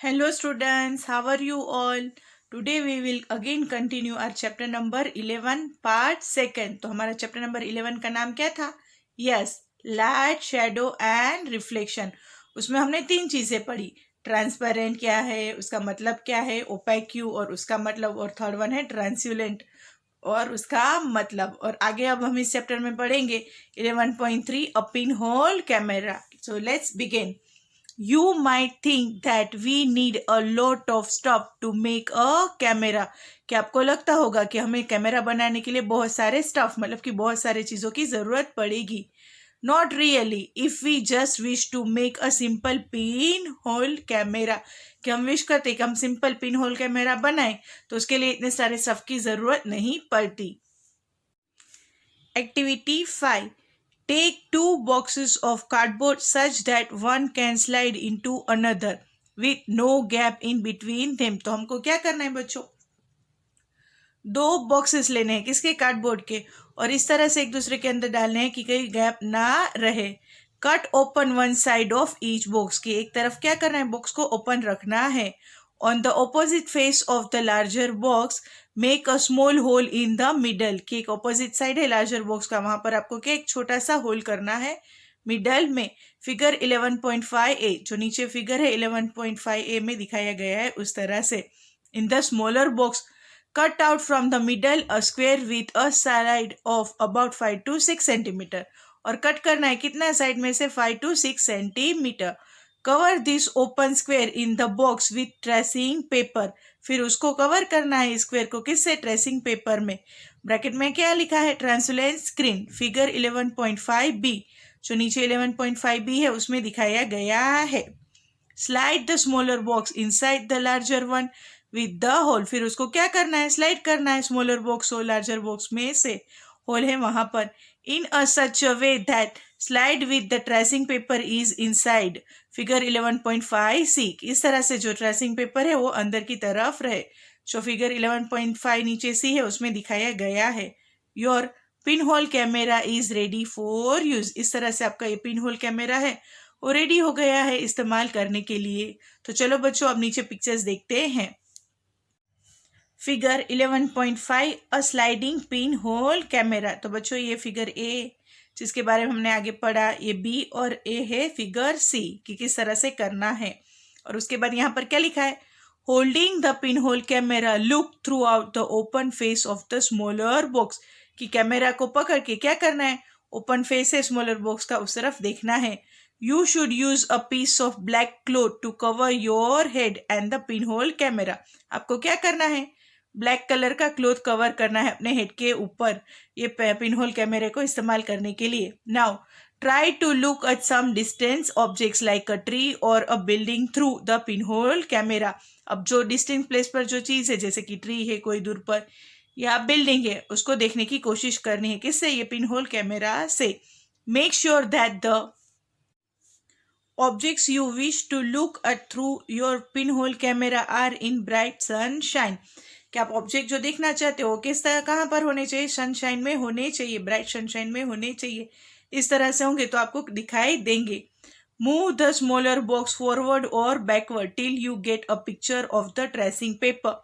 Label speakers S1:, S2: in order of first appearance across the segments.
S1: Hello students, how are you all? Today we will again continue our chapter number 11 part 2nd. तो हमारा chapter number 11 का नाम क्या था? Yes, light, shadow and reflection. उसमें हमने 3 चीजें पढ़ी. ट्रांसपेरेंट क्या है, उसका मतलब क्या है, ओपेक और उसका मतलब, और थर्ड वन है ट्रांसल्यूलेंट और उसका मतलब. और आगे अब हम इस चैप्टर में पढ़ेंगे 11.3 a pin hole camera. So let's begin. You might think that we need a lot of stuff to make a camera. क्या आपको लगता होगा कि हमें कैमरा बनाने के लिए बहुत सारे स्टफ मतलब कि बहुत सारे चीज़ों की ज़रूरत पड़ेगी. Not really. If we just wish to make a simple pinhole camera, कि हम विश करते कि हम सिंपल पिन होल कैमरा बनाएं तो उसके लिए इतने सारे स्टफ की ज़रूरत नहीं पड़ती. Activity 5. Take 2 boxes of cardboard such that one can slide into another with no gap in between them. तो हमको क्या करना है बच्चों? 2 बॉक्सेस लेने हैं. किसके? कार्डबोर्ड के. और इस तरह से एक दूसरे के अंदर डालने हैं कि कहीं गैप ना रहे. Cut open one side of each box. की एक तरफ क्या करना है? बॉक्स को ओपन रखना है. On the opposite face of the larger box, make a small hole in the middle. कि एक opposite side है larger box का, वहां पर आपको क्या एक छोटा सा होल करना है मिडल में. फिगर 11.5a, जो नीचे फिगर है 11.5a में दिखाया गया है उस तरह से. In the smaller box, cut out from the middle a square with a side of about 5 to 6 centimeter. और कट करना है कितना साइड में से? 5 to 6 centimetre. Cover this open square in the box with tracing paper. फिर उसको cover करना है स्क्वेयर को किससे? ट्रेसिंग पेपर में. ब्रैकेट में क्या लिखा है? ट्रांसलेंट स्क्रीन. फिगर 11.5b, जो नीचे 11.5b है उसमें दिखाया गया है. Slide the smaller box inside the larger one with the hole. फिर उसको क्या करना है? स्लाइड करना है स्मॉलर बॉक्स और लार्जर बॉक्स में से होल है वहां पर. In a such a way that slide with the tracing paper is inside. Figure 11.5c. इस तरह से जो ट्रेसिंग पेपर है वो अंदर की तरफ रहे. जो फिगर 11.5 नीचे सी है उसमें दिखाया गया है. Your pin hole camera is ready for use. इस तरह से आपका ये पिन होल कैमरा है वो रेडी हो गया है इस्तेमाल करने के लिए. तो चलो बच्चों अब नीचे पिक्चर्स देखते हैं. फिगर 11.5 अ स्लाइडिंग पिन होल कैमरा. तो बच्चों ये फिगर ए जिसके बारे में हमने आगे पढ़ा, ये बी और ए है फिगर सी कि किस तरह से करना है. और उसके बाद यहाँ पर क्या लिखा है? Holding the pin hole camera look through out the open face of the smaller box. कि कैमरा को पकड़ के क्या करना है? ओपन फेस है स्मॉलर बॉक्स का, उस तरफ देखना है. You should use a piece of black cloth to cover your head and the pin hole camera. आपको क्या करना है? ब्लैक कलर का क्लोथ कवर करना है अपने हेड के ऊपर ये पिन होल कैमरे को इस्तेमाल करने के लिए. Now try to look at some distance objects like a tree और a building through the pin hole camera. अब जो डिस्टेंस प्लेस पर जो चीज़ है जैसे कि ट्री है कोई दूर पर या बिल्डिंग है उसको देखने की कोशिश करनी है. किससे? ये पिन होल कैमरा से. Make sure that the objects you wish to look at through your pinhole camera are in bright sunshine. कि आप ऑब्जेक्ट जो देखना चाहते हो किस तरह कहाँ पर होने चाहिए? सनशाइन में होने चाहिए, ब्राइट सनशाइन में होने चाहिए. इस तरह से होंगे तो आपको दिखाई देंगे. Move the smaller box forward और backward till you get a picture of the tracing paper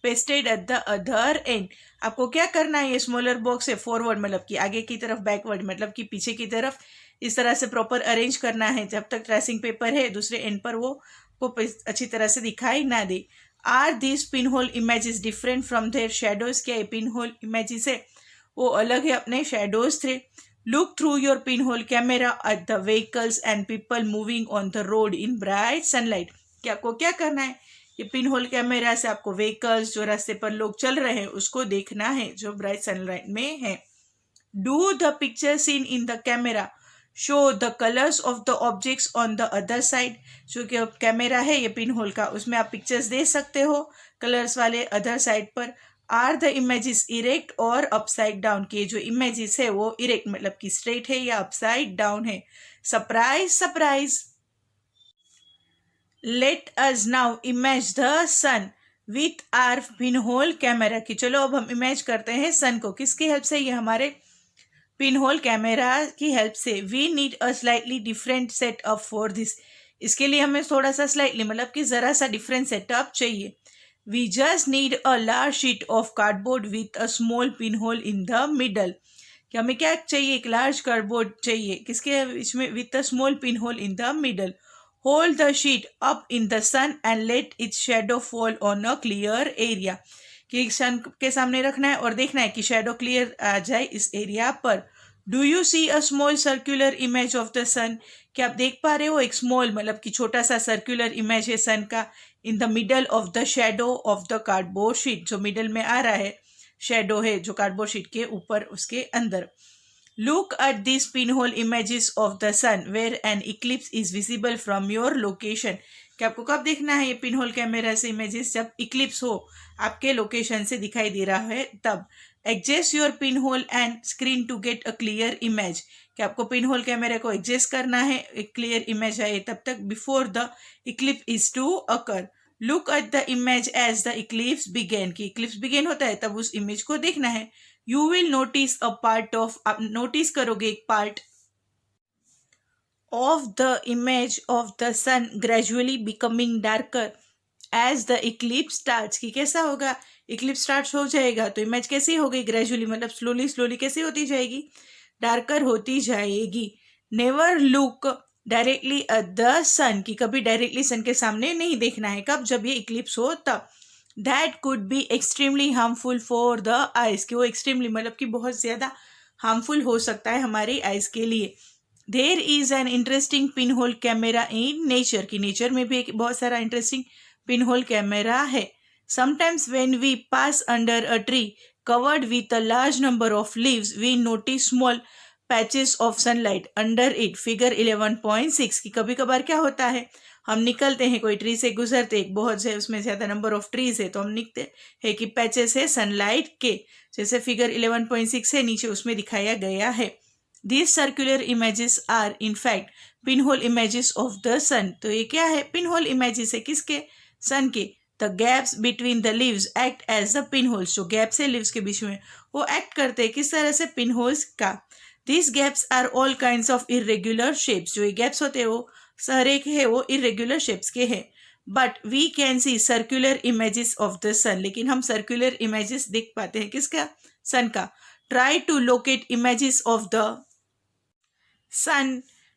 S1: pasted at the other end. आपको क्या करना है? ये स्मॉलर बॉक्स है फॉरवर्ड मतलब कि आगे की तरफ, बैकवर्ड मतलब कि पीछे की तरफ. इस तरह से प्रॉपर अरेंज करना है जब तक ट्रेसिंग पेपर है दूसरे एंड पर वो को अच्छी तरह से दिखाई ना दे. Are this pin hole images different from their shadows. क्या ये पिन होल इमेजेस है वो अलग है अपने शेडोज से. Look through your pin hole camera at the vehicles and people moving on the road in bright sunlight. कि आपको क्या करना है? ये पिन होल कैमरा से आपको व्हीकल्स जो रास्ते पर लोग चल रहे हैं उसको देखना है जो ब्राइट सनलाइट में है. Do the picture seen in the camera show the colours of the objects on the other side. जो कि कैमरा है ये पिन होल का उसमें आप पिक्चर्स दे सकते हो कलर्स वाले अदर साइड पर. आर द इमेजेस इरेक्ट और अपसाइड डाउन. के जो इमेजेस है वो इरेक्ट मतलब कि स्ट्रेट है या अपसाइड डाउन है. Surprise surprise. Let us now image the sun with our pin hole camera. की चलो अब हम इमेज करते हैं सन को. किसकी हेल्प से? ये हमारे पिन होल कैमरा की हेल्प से. We need a slightly different setup for this. इसके लिए हमें थोड़ा सा स्लाइटली मतलब कि ज़रा सा डिफरेंट सेटअप चाहिए. We just need a large sheet of cardboard with a small pin hole in the middle. कि हमें क्या चाहिए, एक लार्ज कार्डबोर्ड चाहिए, किसके इसमें, with a small pin hole in the middle. Hold the sheet up in the sun and let its shadow fall on a clear area. कि sun के सामने रखना है और देखना है कि शेडो क्लियर आ जाए इस एरिया पर. Do you see a small circular image of the sun. क्या आप देख पा रहे हो एक स्मॉल मतलब कि छोटा सा सर्कुलर इमेज है सन का, इन the middle of the shadow of the cardboard sheet. जो मिडल में आ रहा है शेडो है जो कार्डबोर्ड शीट के ऊपर उसके अंदर. Look at this pin hole images of the sun where an eclipse is visible from your location. कि आपको कब देखना है ये पिन होल कैमरा से इमेजेस, जब इक्लिप्स हो, आपके लोकेशन से दिखाई दे रहा है तब. Adjust your pin hole and screen to get a clear image. कि आपको पिन होल कैमरे को एडजस्ट करना है, एक क्लियर इमेज आए तब तक, before the eclipse is to occur. Look at the image as the eclipse begin. कि इक्लिप्स बिगेन होता है तब उस इमेज को देखना है. You will notice a part of, आप नोटिस करोगे एक part of the image of the sun gradually becoming darker as the eclipse starts. कि कैसा होगा, इक्लिप्स स्टार्ट हो जाएगा तो इमेज कैसी हो गई, ग्रेजुअली मतलब स्लोली स्लोली कैसी होती जाएगी, डार्कर होती जाएगी. Never look directly at the sun. कि कभी डायरेक्टली सन के सामने नहीं देखना है, कब, जब ये इक्लिप्स हो तब. That could be extremely harmful for the eyes. कि वो एक्सट्रीमली मतलब कि बहुत ज़्यादा हार्मफुल हो सकता है हमारी आइज के लिए. There is an interesting pin hole camera in nature. की नेचर में भी एक बहुत सारा इंटरेस्टिंग पिन होल कैमरा है. Sometimes when we pass under a tree covered with a large number of leaves we notice small patches of sunlight under it. Figure 11.6. की कभी कभार क्या होता है, हम निकलते हैं कोई ट्री से गुजरते, एक बहुत से उसमें ज़्यादा नंबर ऑफ ट्रीज है तो हम निकलते हैं कि पैचेस है सनलाइट के, जैसे फिगर 11.6 है नीचे उसमें दिखाया गया है. These circular images are in fact pinhole images of the sun. तो ये क्या है, pinhole images है किसके, sun के. The gaps between the leaves act as the pinholes. जो gaps है leaves के बीच में वो act करते हैं किस तरह से, pinholes का. These gaps are all kinds of irregular shapes. जो ये gaps होते हैं वो हर एक है वो irregular shapes के हैं. But we can see circular images of the sun. लेकिन हम circular images देख पाते हैं किसका, sun का. Try to locate images of the sun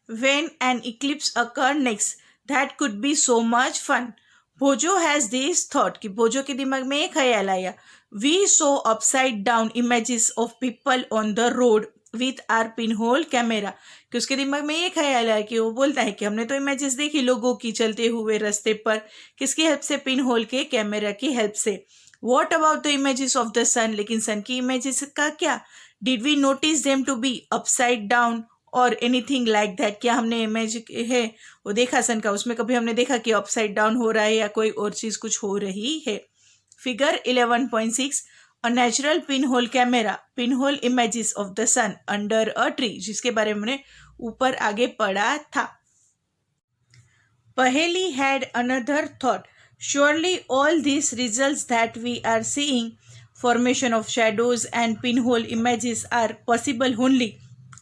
S1: when an eclipse occur next. That could be so much fun. भोजो has this thought. कि भोजो के दिमाग में एक ख्याल आया. We saw upside down images of people on the road with our pinhole camera. कि उसके दिमाग में ये ख्याल आया कि वो बोलता है कि हमने तो इमेजेस देखी लोगों की चलते हुए रास्ते पर, किसकी हेल्प से, पिन होल के कैमरा की हेल्प से. What about the images of the sun. लेकिन सन की इमेजेस का क्या. Did we notice them to be upside down और एनीथिंग लाइक दैट. क्या हमने इमेज है वो देखा सन का, उसमें कभी हमने देखा कि अपसाइड डाउन हो रहा है या कोई और चीज़ कुछ हो रही है. Figure 11.6. A natural pin hole camera, pin hole images of the sun under a tree, जिसके बारे में हमने ऊपर आगे पढ़ा था. Paheli had another thought. Surely all these results that we are seeing, formation of shadows and pinhole images, are possible only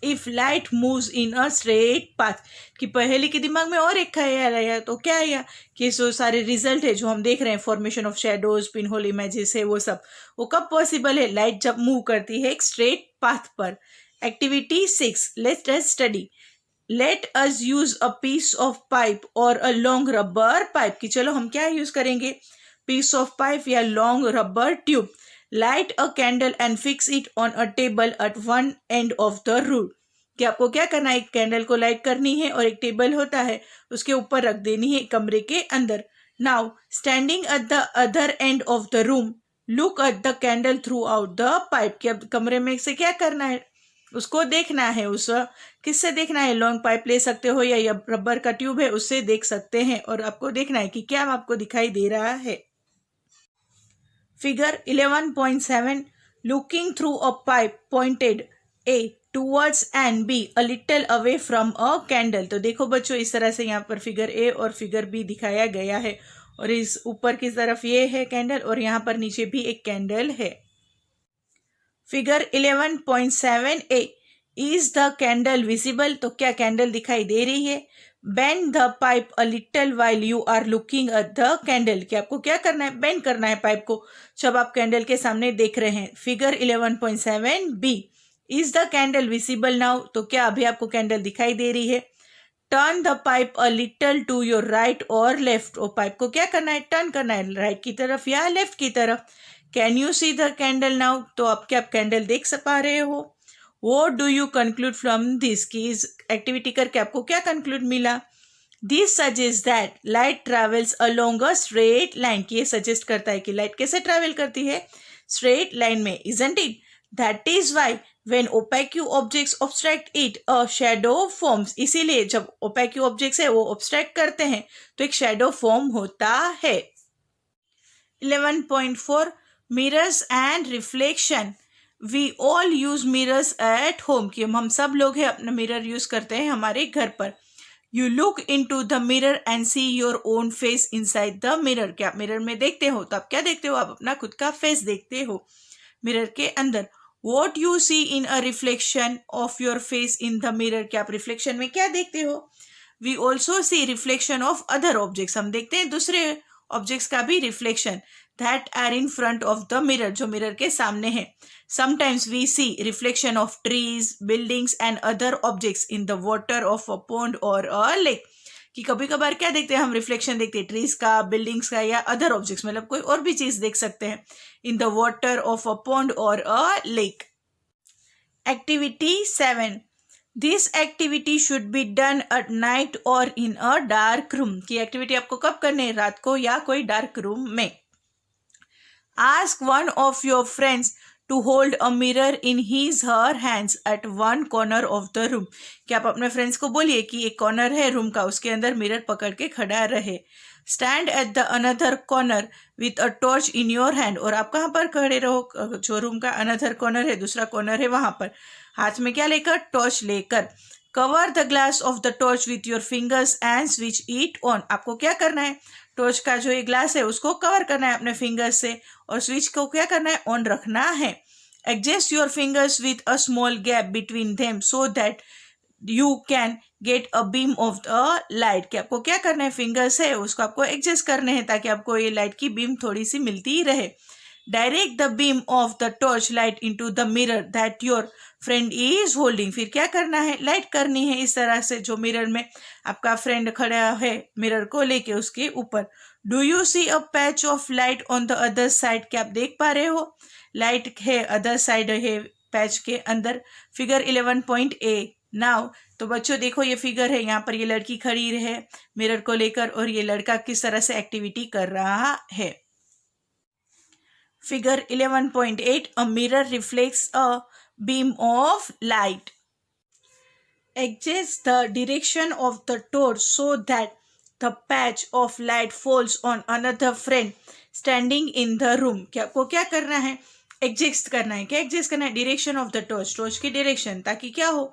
S1: if light moves in a straight path. कि पहले के दिमाग में और एक ख्याल आया तो क्या आया कि जो सारे रिजल्ट है जो हम देख रहे हैं, formation of shadows, pinhole images है, वो सब वो कब पॉसिबल है, लाइट जब मूव करती है एक स्ट्रेट पाथ पर. Activity 6. Let us study. Let us use a piece of pipe और अ लॉन्ग रबर पाइप. कि चलो हम क्या यूज करेंगे, पीस ऑफ पाइप या long rubber tube. Light a candle and fix it on a table at one end of the room. कि आपको क्या करना है, एक कैंडल को लाइट करनी है और एक टेबल होता है उसके ऊपर रख देनी है कमरे के अंदर. Now standing at the other and of the room look at the candle through out the pipe. कि अब कमरे में से क्या करना है, उसको देखना है. उस किससे देखना है, लॉन्ग पाइप ले सकते हो या रबर का ट्यूब है उससे देख सकते हैं, और आपको देखना है कि क्या आपको दिखाई दे रहा है. Figure 11.7. Looking through a pipe pointed A towards and be a little away from a candle. तो देखो बच्चों इस तरह से यहाँ पर फिगर ए और फिगर बी दिखाया गया है, और इस ऊपर की तरफ ये है कैंडल और यहाँ पर नीचे भी एक कैंडल है. Figure 11.7a. Is the candle visible. तो क्या कैंडल दिखाई दे रही है. Bend the pipe a little while you are looking at the candle, कि आपको क्या करना है, बेंड करना है पाइप को जब आप कैंडल के सामने देख रहे हैं। Figure 11.7 b, is the candle visible now, तो क्या अभी आपको कैंडल दिखाई दे रही है। Turn the pipe a little to your right और लेफ्ट, और पाइप को क्या करना है, टर्न करना है राइट की तरफ या लेफ्ट की तरफ। Can you see the candle now, तो अब क्या आप कैंडल देख पा रहे हो। What do you conclude from this, कि इस एक्टिविटी करके आपको क्या कंक्लूड मिला। This suggest that light travels along a straight line, कि ये सजेस्ट करता है कि लाइट कैसे ट्रेवल करती है, स्ट्रेट लाइन में, isn't it. That is why when opaque objects obstruct it a shadow forms, इसीलिए जब opaque objects है वो obstruct करते हैं तो एक shadow form होता है। 11.4 mirrors and reflection, we all use mirrors at home, कि हम सब लोग हैं अपना मिरर यूज करते हैं हमारे घर पर। You look into the mirror and see your own face inside the mirror, क्या आप मिरर में देखते हो, तो आप क्या देखते हो, आप अपना खुद का फेस देखते हो मिरर के अंदर। What you see in a reflection of your face in the mirror, क्या आप रिफ्लेक्शन में क्या देखते हो। We also see reflection of other objects, हम देखते हैं दूसरे ऑब्जेक्ट्स का भी reflection, that are in front of the mirror, जो मिरर के सामने है। Sometimes we see reflection of trees, buildings and other objects in the water of a pond or a lake, कि कभी कभार क्या देखते हैं हम, रिफ्लेक्शन देखते हैं ट्रीज का, बिल्डिंग्स का या अदर ऑब्जेक्ट्स, मतलब कोई और भी चीज देख सकते हैं in the water of a pond और a lake. Activity 7, this activity should be done at night और इन अ डार्क रूम, की एक्टिविटी आपको कब करनी है, रात को या कोई डार्क रूम में। Ask one of your friends to hold a mirror in his her hands at one corner of the room, कि आप अपने फ्रेंड्स को बोलिए कि एक कॉर्नर है रूम का, उसके अंदर मिरर पकड़ के खड़ा रहे। Stand at the another corner with a torch in your hand, और आप कहाँ पर खड़े रहो, जो रूम का अनदर कॉर्नर है, दूसरा कॉर्नर है वहां पर, हाथ में क्या लेकर, टॉर्च लेकर। Cover the glass of the torch with your fingers and switch it on, आपको क्या करना है, टॉर्च का जो ये ग्लास है उसको कवर करना है अपने फिंगर्स से, और स्विच को क्या करना है, ऑन रखना है। Adjust your fingers with a small gap between them so that you can get a beam of the light, कि आपको क्या करना है, फिंगर्स है उसको आपको एडजस्ट करने हैं ताकि आपको ये लाइट की बीम थोड़ी सी मिलती रहे। Direct the beam of the torch light into the mirror that your friend is holding, फिर क्या करना है, लाइट करनी है इस तरह से जो मिरर में आपका फ्रेंड खड़ा है मिरर को लेके उसके ऊपर। Do you see a patch of light on the other side, क्या आप देख पा रहे हो, लाइट है अदर साइड है पैच के अंदर। फिगर 11.8 नाउ, तो बच्चों देखो ये फिगर है, यहाँ पर ये लड़की खड़ी है मिरर को लेकर और ये लड़का किस तरह से एक्टिविटी कर रहा है। Figure 11.8, a mirror reflects a beam of light. Adjust the direction of the torch so that the patch of light falls on another friend standing in the room, क्या आपको क्या करना है, एडजस्ट करना है, क्या एडजस्ट करना है, direction of the torch, torch की डायरेक्शन, ताकि क्या हो,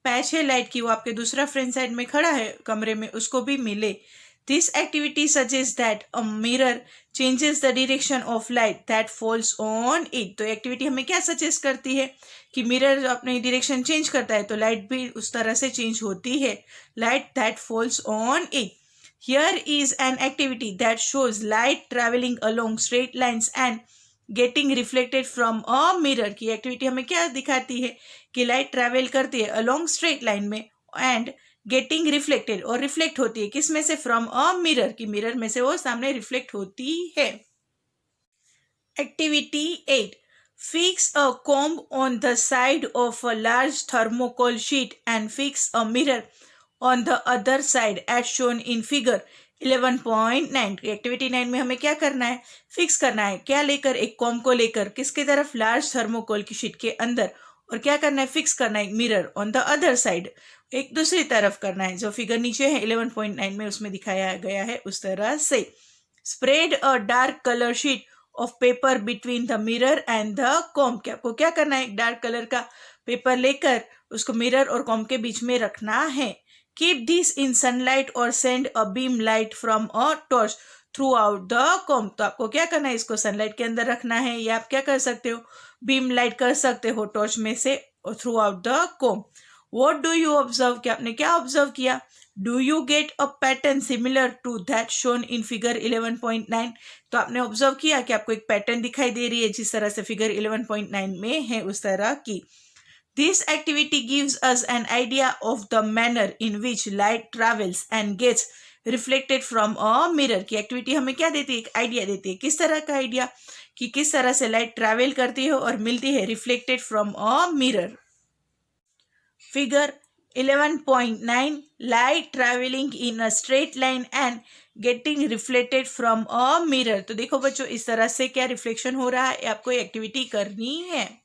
S1: पैच है लाइट की वो आपके दूसरा फ्रेंड साइड में खड़ा है कमरे में उसको भी मिले। This activity suggests that a mirror changes the direction of light that falls on it, तो एक्टिविटी हमें क्या सजेस्ट करती है कि मिरर अपनी डायरेक्शन चेंज करता है तो लाइट भी उस तरह से चेंज होती है, light that falls on it. Here is an activity that shows light travelling along straight lines and getting reflected from a mirror, की एक्टिविटी हमें क्या दिखाती है कि लाइट ट्रेवल करती है अलोंग स्ट्रेट लाइन में एंड गेटिंग रिफ्लेक्टेड, और रिफ्लेक्ट होती है किस में से, फ्रॉम अ मिरर, की मिरर में से वो सामने रिफ्लेक्ट होती है। Activity 8, fix a comb on the side of a large thermocol sheet and fix a mirror on the other side as shown in figure 11.9। Activity 9 में हमें क्या करना है, फिक्स करना है, क्या लेकर, एक कॉम्ब को लेकर किसके तरफ, लार्ज थर्मोकोल की शीट के अंदर, और क्या करना है, फिक्स करना है mirror on the other side, एक दूसरी तरफ करना है, जो फिगर नीचे है 11.9 में उसमें दिखाया गया है उस तरह से। Spread a dark colour sheet of paper between the mirror and the comb, क्या आपको क्या करना है, डार्क कलर का पेपर लेकर उसको मिरर और कॉम्ब के बीच में रखना है। कीप दिस इन सनलाइट और send a beam light from a torch through out the comb, तो आपको क्या करना है, इसको सनलाइट के अंदर रखना है, या आप क्या कर सकते हो, बीम लाइट कर सकते हो टॉर्च में से through out the comb. What do you observe, कि आपने क्या ऑब्जर्व किया, do you get a pattern similar to that shown in figure 11.9? तो आपने ऑब्जर्व किया कि आपको एक पैटर्न दिखाई दे रही है जिस तरह से फिगर 11.9 में है उस तरह की. This activity gives us an idea of the manner in which light travels and gets reflected from a mirror. की एक्टिविटी हमें क्या देती है? एक आइडिया देती है. किस तरह का आइडिया? कि किस तरह से लाइट ट्रैवल करती है और मिलती है reflected from a mirror. Figure 11.9 light travelling in a straight line and getting reflected from a mirror. तो देखो बच्चों, इस तरह से क्या रिफ्लेक्शन हो रहा है, आपको एक्टिविटी करनी है.